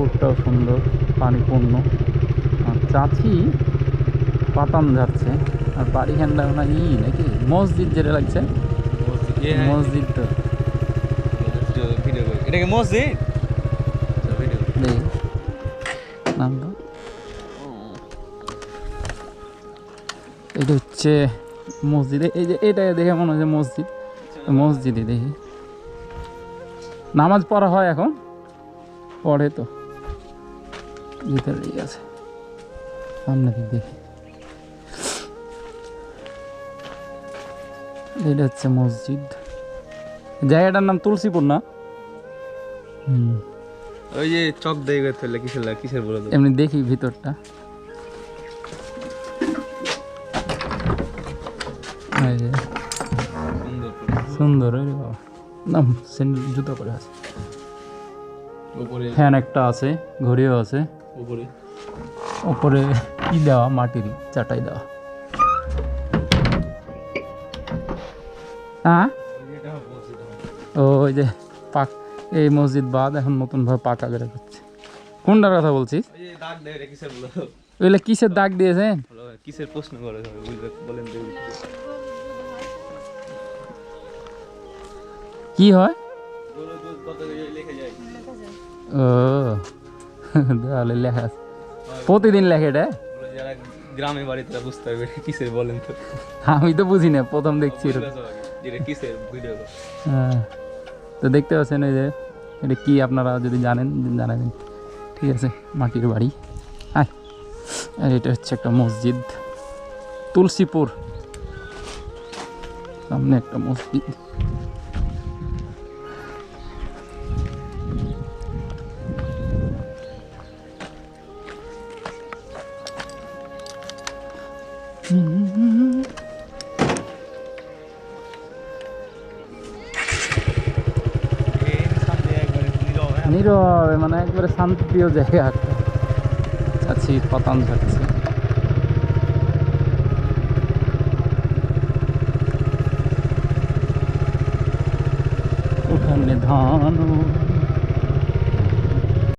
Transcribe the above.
পুকুরটাও সুন্দর, পানিপূর্ণ। আর চাচি পাতান যাচ্ছে, আর বাড়িখানটা না নাকি মসজিদ যেটা লাগছে, মসজিদ তো এটাকে মসজিদ দেখি নামটা। এটা হচ্ছে মসজিদে, এই যে এটা দেখে মনে হচ্ছে মসজিদ, মসজিদে দেখি নামাজ পড়া হয় এখন, পড়ে তো ভিতরে আছে সামনে দিক দেখি। এটা হচ্ছে মসজিদ, জায়গাটার নাম তুলসীপুর না? ওই যে চক দিয়ে গেছে কিসের বলে এমনি দেখি ভিতরটা, এই যে সুন্দর নাম স্যান্ডেল জুতো করে আছে, উপরে ফ্যান একটা আছে, ঘড়িও আছে, উপরে উপরে ই দেওয়া মাটির চাটাই দেওয়া। হ্যাঁ ওই যে পাক, এই মসজিদ বাদ এখন নতুন ভাবে পাকা করে করছে। কোনটার কথা বলছিস? ওইগুলো কিসের দাগ দিয়েছেন? কিসের প্রশ্ন করে বলেন কি হয়? ও দেওয়ালে লেখা আছে, প্রতিদিন লেখে এটা? যারা গ্রামে বাড়িতে বুঝতে হবে কিসের বলেন তো। আমি তো বুঝি না, প্রথম দেখছি কিসের ভিডিও। হ্যাঁ, তো দেখতে পাচ্ছেন এই যে এটা কি, আপনারা যদি জানেন জানাবেন। ঠিক আছে, মাটির বাড়ি। হ্যাঁ, আর এটা হচ্ছে একটা মসজিদ, তুলসীপুর সামনে একটা মসজিদ। নীরবে মানে একবারে শান্তিপ্রিয় জায়গা একটা। আছি পতান যাচ্ছে, ওখানে ধান